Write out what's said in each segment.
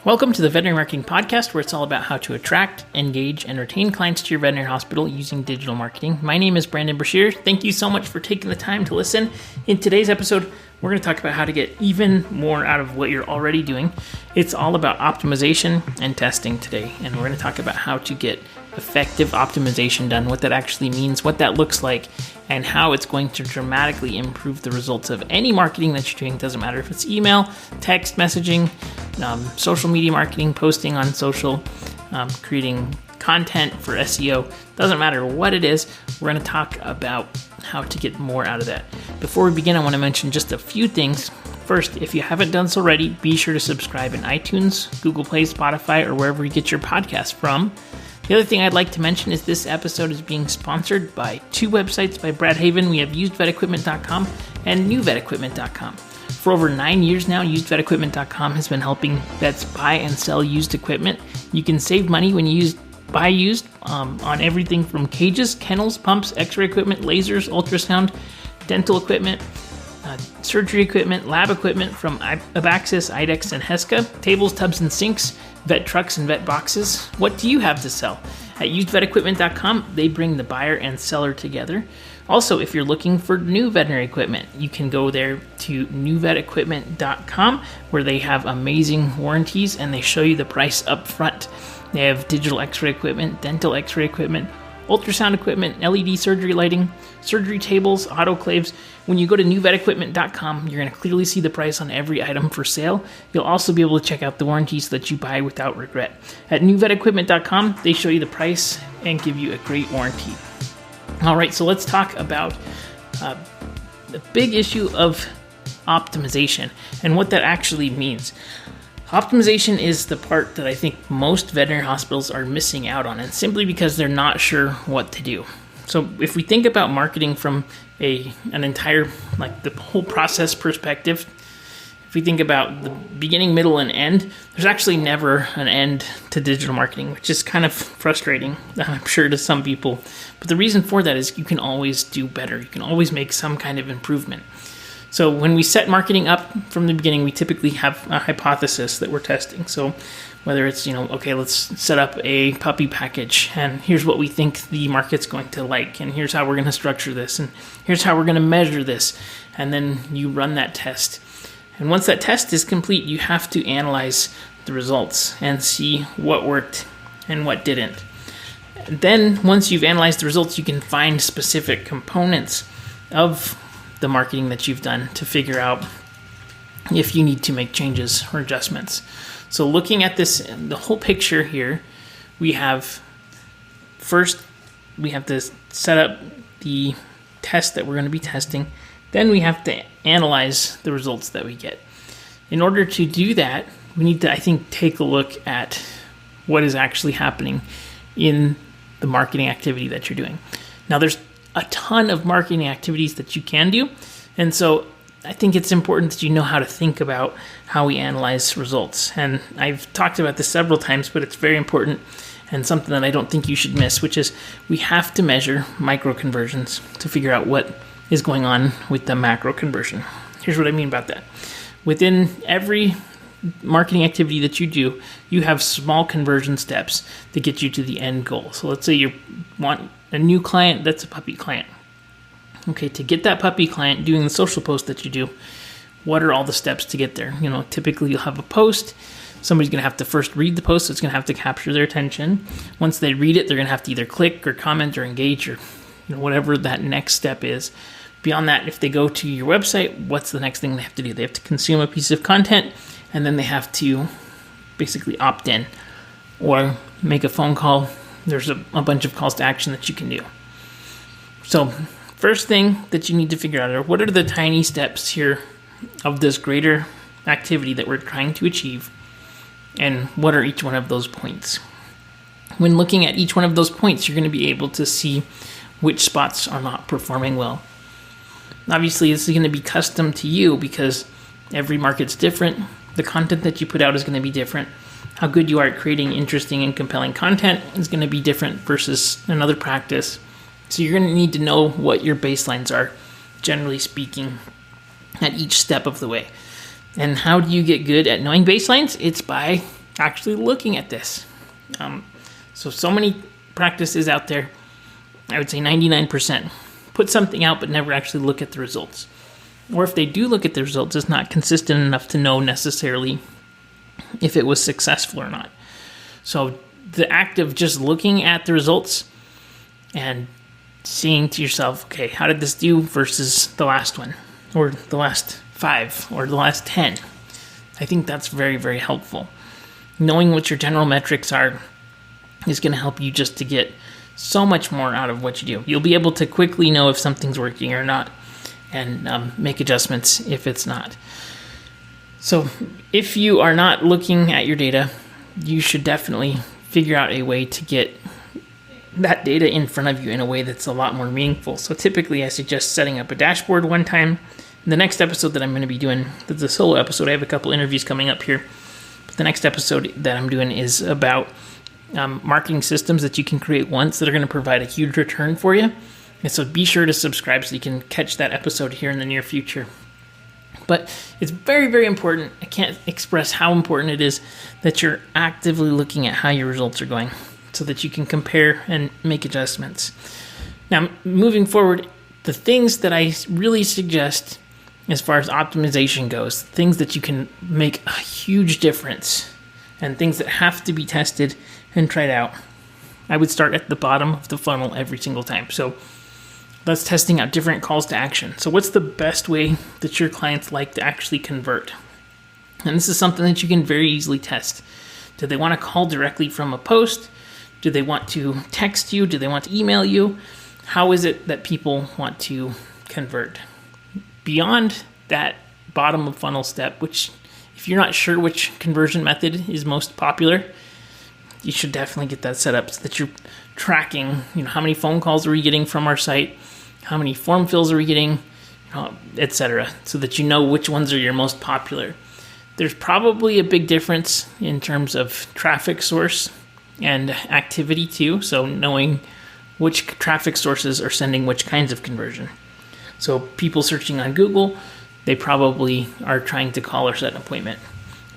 Welcome to the Veterinary Marketing Podcast, where it's all about how to attract, engage, and retain clients to your veterinary hospital using digital marketing. My name is Brandon Brashear. Thank you so much for taking the time to listen. In today's episode, we're going to talk about how to get even more out of what you're already doing. It's all about optimization and testing today, and we're going to talk about how to get effective optimization done, what that actually means, what that looks like, and how it's going to dramatically improve the results of any marketing that you're doing. It doesn't matter if it's email, text messaging, social media marketing, posting on social, creating content for SEO. Doesn't matter what it is, we're going to talk about how to get more out of that. Before we begin, I want to mention just a few things. First, if you haven't done so already, be sure to subscribe in iTunes, Google Play, Spotify, or wherever you get your podcast from. The other thing I'd like to mention is this episode is being sponsored by two websites by Brad Haven. We have usedvetequipment.com and newvetequipment.com. For over 9 years now, usedvetequipment.com has been helping vets buy and sell used equipment. You can save money when you buy used on everything from cages, kennels, pumps, x-ray equipment, lasers, ultrasound, dental equipment, surgery equipment, lab equipment from Abaxis, IDEX, and Heska, tables, tubs, and sinks, vet trucks, and vet boxes. What do you have to sell? At usedvetequipment.com, they bring the buyer and seller together. Also, if you're looking for new veterinary equipment, you can go there to newvetequipment.com, where they have amazing warranties and they show you the price up front. They have digital x-ray equipment, dental x-ray equipment, ultrasound equipment, LED surgery lighting, surgery tables, autoclaves. When you go to newvetequipment.com, you're going to clearly see the price on every item for sale. You'll also be able to check out the warranties so that you buy without regret. At newvetequipment.com, they show you the price and give you a great warranty. All right, so let's talk about the big issue of optimization and what that actually means. Optimization is the part that I think most veterinary hospitals are missing out on, and simply because they're not sure what to do. So if we think about marketing from an entire, the whole process perspective, if we think about the beginning, middle, and end, there's actually never an end to digital marketing, which is kind of frustrating, I'm sure, to some people. But the reason for that is you can always do better. You can always make some kind of improvement. So when we set marketing up from the beginning, we typically have a hypothesis that we're testing. So whether it's, let's set up a puppy package, and here's what we think the market's going to like, and here's how we're going to structure this, and here's how we're going to measure this. And then you run that test. And once that test is complete, you have to analyze the results and see what worked and what didn't. And then once you've analyzed the results, you can find specific components of the marketing that you've done to figure out if you need to make changes or adjustments. So looking at this, the whole picture here, we have to set up the test that we're going to be testing. Then we have to analyze the results that we get. In order to do that, we need to, I think, take a look at what is actually happening in the marketing activity that you're doing. Now, there's a ton of marketing activities that you can do. And so I think it's important that you know how to think about how we analyze results. And I've talked about this several times, but it's very important and something that I don't think you should miss, which is we have to measure micro conversions to figure out what is going on with the macro conversion. Here's what I mean about that. Within every marketing activity that you do, you have small conversion steps to get you to the end goal. So let's say you want a new client that's a puppy client. Okay, to get that puppy client doing the social post that you do, what are all the steps to get there? Typically you'll have a post. Somebody's going to have to first read the post, so it's going to have to capture their attention. Once they read it, they're going to have to either click or comment or engage or whatever that next step is. Beyond that, if they go to your website, what's the next thing they have to do? They have to consume a piece of content, and then they have to basically opt in or make a phone call. There's a bunch of calls to action that you can do. So first thing that you need to figure out are what are the tiny steps here of this greater activity that we're trying to achieve, and what are each one of those points? When looking at each one of those points, you're going to be able to see which spots are not performing well. Obviously, this is going to be custom to you because every market's different. The content that you put out is going to be different. How good you are at creating interesting and compelling content is going to be different versus another practice. So you're going to need to know what your baselines are, generally speaking, at each step of the way. And how do you get good at knowing baselines? It's by actually looking at this. So many practices out there, I would say 99%, put something out but never actually look at the results. Or if they do look at the results, it's not consistent enough to know necessarily if it was successful or not. So the act of just looking at the results and seeing to yourself, okay, how did this do versus the last one, or the last 5, or the last 10? I think that's very, very helpful. Knowing what your general metrics are is going to help you just to get so much more out of what you do. You'll be able to quickly know if something's working or not, and make adjustments if it's not. So if you are not looking at your data, you should definitely figure out a way to get that data in front of you in a way that's a lot more meaningful. So typically I suggest setting up a dashboard one time. In the next episode that I'm going to be doing, that's a solo episode, I have a couple interviews coming up here. But the next episode that I'm doing is about marketing systems that you can create once that are going to provide a huge return for you. And so be sure to subscribe so you can catch that episode here in the near future. But it's very, very important. I can't express how important it is that you're actively looking at how your results are going so that you can compare and make adjustments. Now, moving forward, the things that I really suggest as far as optimization goes, things that you can make a huge difference and things that have to be tested and tried out, I would start at the bottom of the funnel every single time. So that's testing out different calls to action. So what's the best way that your clients like to actually convert? And this is something that you can very easily test. Do they want to call directly from a post? Do they want to text you? Do they want to email you? How is it that people want to convert? Beyond that bottom of funnel step, which if you're not sure which conversion method is most popular, you should definitely get that set up so that you're tracking, how many phone calls are we getting from our site? How many form fills are we getting, etc., so that you know which ones are your most popular. There's probably a big difference in terms of traffic source and activity too, so knowing which traffic sources are sending which kinds of conversion. So people searching on Google, they probably are trying to call or set an appointment.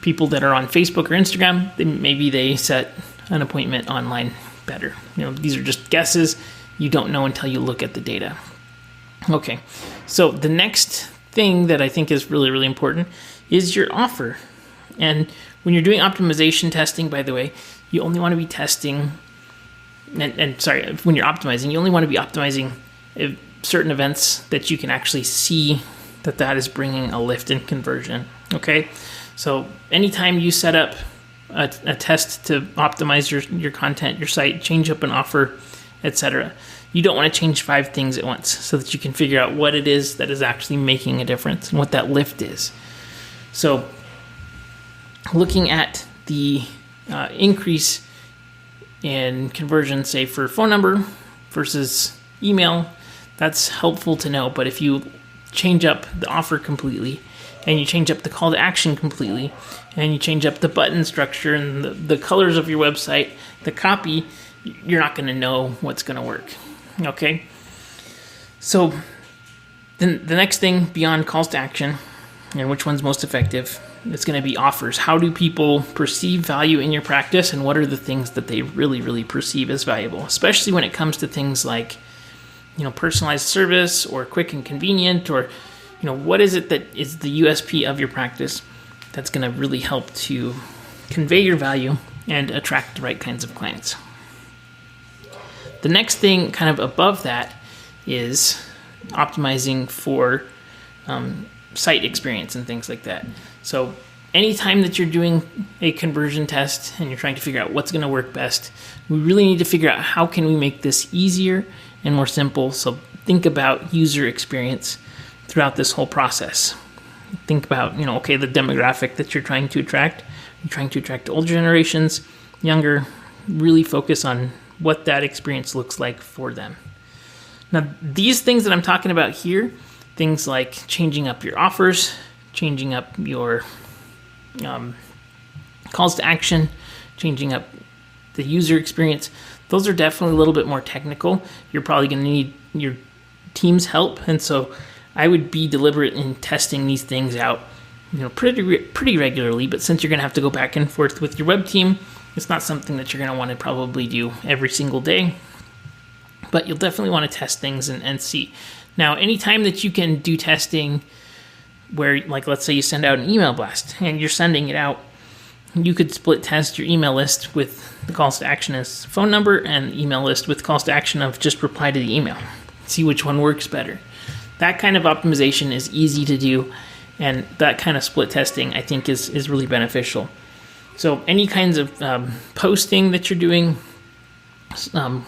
People that are on Facebook or Instagram, maybe they set an appointment online better. These are just guesses. You don't know until you look at the data. Okay, so the next thing that I think is really, really important is your offer. And when you're doing optimization testing, by the way, you only want to be testing, when you're optimizing, you only want to be optimizing certain events that you can actually see that is bringing a lift in conversion. Okay, so anytime you set up a test to optimize your content, your site, change up an offer, etc., you don't want to change 5 things at once so that you can figure out what it is that is actually making a difference and what that lift is. So looking at the increase in conversion, say for phone number versus email, that's helpful to know. But if you change up the offer completely and you change up the call to action completely and you change up the button structure and the colors of your website, the copy, you're not going to know what's going to work. Okay? So then the next thing beyond calls to action and which one's most effective, it's going to be offers. How do people perceive value in your practice, and what are the things that they really, really perceive as valuable, especially when it comes to things like, personalized service or quick and convenient, or, what is it that is the USP of your practice that's going to really help to convey your value and attract the right kinds of clients. The next thing kind of above that is optimizing for site experience and things like that. So anytime that you're doing a conversion test and you're trying to figure out what's going to work best, we really need to figure out how can we make this easier and more simple. So think about user experience throughout this whole process. Think about, the demographic that you're trying to attract. You're trying to attract older generations, younger. Really focus on what that experience looks like for them. Now, these things that I'm talking about here, things like changing up your offers, changing up your calls to action, changing up the user experience, those are definitely a little bit more technical. You're probably going to need your team's help. And so I would be deliberate in testing these things out pretty regularly. But since you're going to have to go back and forth with your web team, it's not something that you're going to want to probably do every single day. But you'll definitely want to test things and see. Now, anytime that you can do testing where, like, let's say you send out an email blast and you're sending it out, you could split test your email list with the calls to action as phone number and the email list with calls to action of just reply to the email. See which one works better. That kind of optimization is easy to do, and that kind of split testing, I think, is really beneficial. So any kinds of posting that you're doing,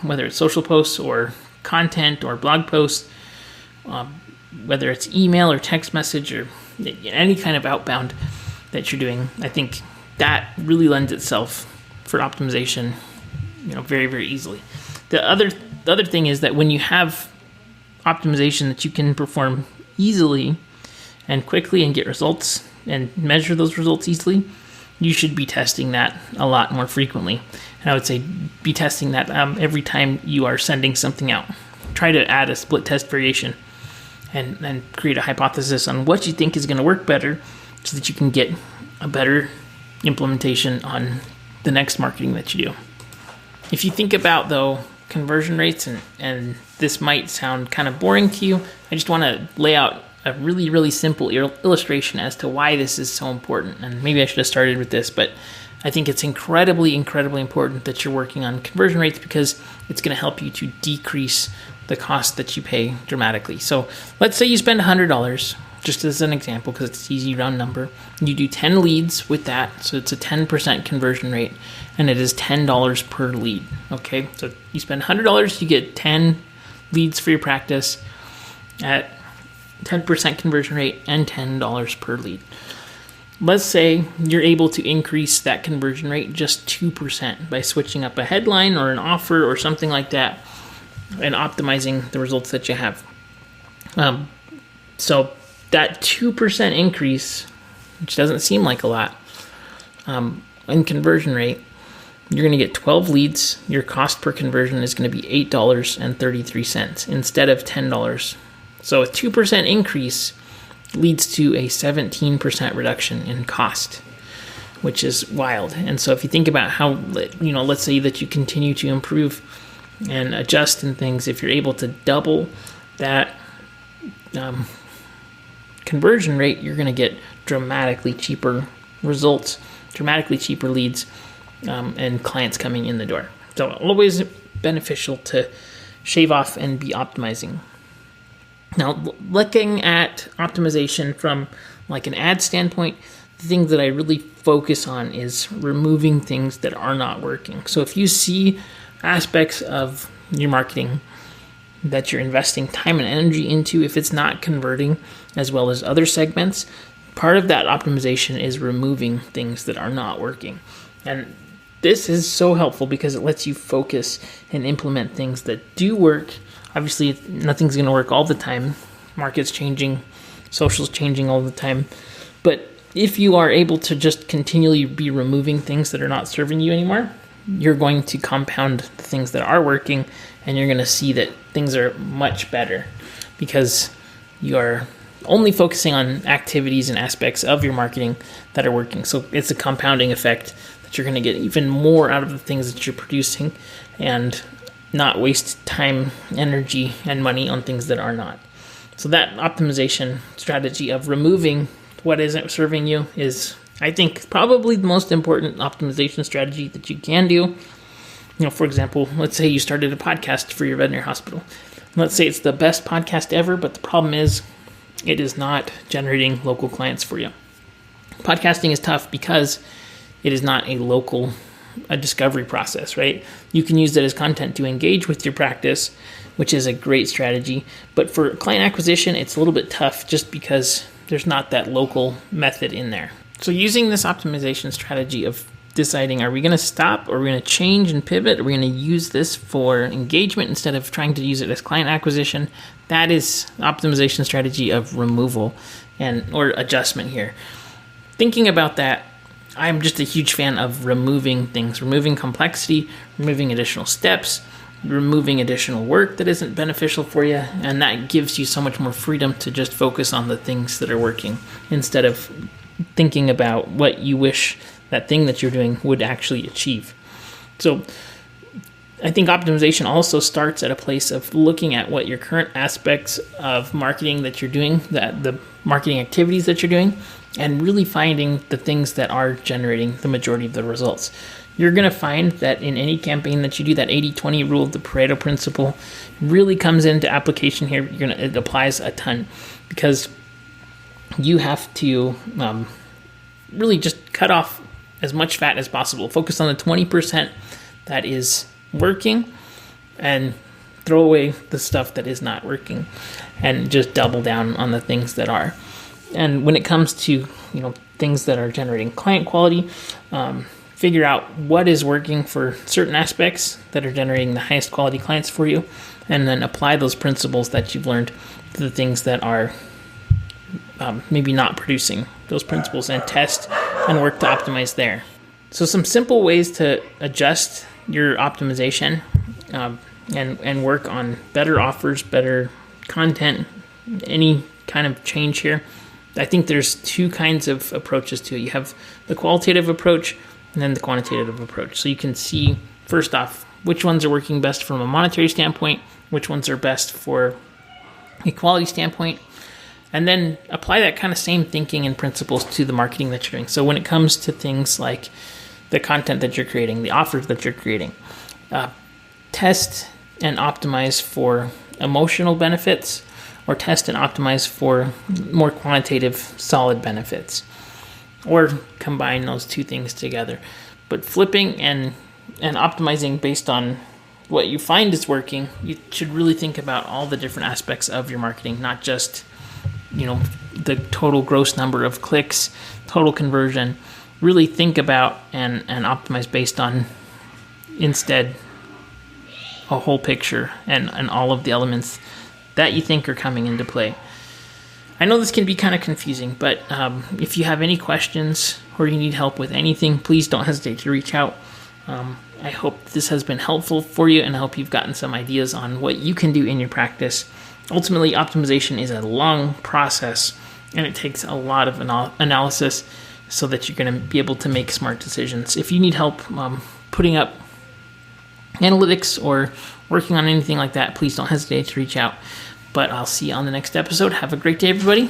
whether it's social posts or content or blog posts, whether it's email or text message or any kind of outbound that you're doing, I think that really lends itself for optimization, very, very easily. The other thing is that when you have optimization that you can perform easily and quickly and get results and measure those results easily, you should be testing that a lot more frequently. And I would say be testing that every time you are sending something out. Try to add a split test variation and create a hypothesis on what you think is going to work better so that you can get a better implementation on the next marketing that you do. If you think about, though, conversion rates, and this might sound kind of boring to you, I just want to lay out a really, really simple illustration as to why this is so important. And maybe I should have started with this, but I think it's incredibly, incredibly important that you're working on conversion rates because it's going to help you to decrease the cost that you pay dramatically. So let's say you spend $100, just as an example, because it's an easy round number. You do 10 leads with that, so it's a 10% conversion rate, and it is $10 per lead. Okay, so you spend $100, you get 10 leads for your practice at 10% conversion rate and $10 per lead. Let's say you're able to increase that conversion rate just 2% by switching up a headline or an offer or something like that and optimizing the results that you have. So that 2% increase, which doesn't seem like a lot, in conversion rate, you're going to get 12 leads. Your cost per conversion is going to be $8.33 instead of $10. So a 2% increase leads to a 17% reduction in cost, which is wild. And so if you think about how, let's say that you continue to improve and adjust in things, if you're able to double that conversion rate, you're going to get dramatically cheaper results, dramatically cheaper leads, and clients coming in the door. So always beneficial to shave off and be optimizing. Now, looking at optimization from like an ad standpoint, the thing that I really focus on is removing things that are not working. So if you see aspects of your marketing that you're investing time and energy into, if it's not converting as well as other segments, part of that optimization is removing things that are not working. And this is so helpful because it lets you focus and implement things that do work. Obviously, nothing's going to work all the time. Market's changing, social's changing all the time. But if you are able to just continually be removing things that are not serving you anymore, you're going to compound the things that are working, and you're going to see that things are much better because you are only focusing on activities and aspects of your marketing that are working. So it's a compounding effect that you're going to get even more out of the things that you're producing and not waste time, energy, and money on things that are not. So that optimization strategy of removing what isn't serving you is, I think, probably the most important optimization strategy that you can do. For example, let's say you started a podcast for your veterinary hospital. Let's say it's the best podcast ever, but the problem is it is not generating local clients for you. Podcasting is tough because it is not a discovery process, right? You can use that as content to engage with your practice, which is a great strategy. But for client acquisition, it's a little bit tough just because there's not that local method in there. So using this optimization strategy of deciding, are we going to stop, or are we going to change and pivot? Are we going to use this for engagement instead of trying to use it as client acquisition? That is optimization strategy of removal or adjustment here. Thinking about that, I'm just a huge fan of removing things, removing complexity, removing additional steps, removing additional work that isn't beneficial for you, and that gives you so much more freedom to just focus on the things that are working instead of thinking about what you wish that thing that you're doing would actually achieve. So I think optimization also starts at a place of looking at what your current aspects of marketing that you're doing, that the marketing activities that you're doing, and really finding the things that are generating the majority of the results. You're going to find that in any campaign that you do, that 80-20 rule, the Pareto principle, really comes into application here. It applies a ton, because you have to really just cut off as much fat as possible. Focus on the 20% that is working and throw away the stuff that is not working, and just double down on the things that are. And when it comes to things that are generating client quality, figure out what is working for certain aspects that are generating the highest quality clients for you, and then apply those principles that you've learned to the things that are maybe not producing those principles, and test and work to optimize there. So some simple ways to adjust your optimization and work on better offers, better content, any kind of change here. I think there's two kinds of approaches to it. You have the qualitative approach and then the quantitative approach. So you can see, first off, which ones are working best from a monetary standpoint, which ones are best for a quality standpoint, and then apply that kind of same thinking and principles to the marketing that you're doing. So when it comes to things like the content that you're creating, the offers that you're creating, test and optimize for emotional benefits, or test and optimize for more quantitative, solid benefits, or combine those two things together. But flipping and optimizing based on what you find is working, you should really think about all the different aspects of your marketing, not just the total gross number of clicks, total conversion. Really think about and optimize based on, instead, a whole picture and all of the elements that you think are coming into play. I know this can be kind of confusing, but if you have any questions or you need help with anything, please don't hesitate to reach out. I hope this has been helpful for you, and I hope you've gotten some ideas on what you can do in your practice. Ultimately, optimization is a long process, and it takes a lot of analysis so that you're going to be able to make smart decisions. If you need help putting up analytics or working on anything like that, please don't hesitate to reach out. But I'll see you on the next episode. Have a great day, everybody.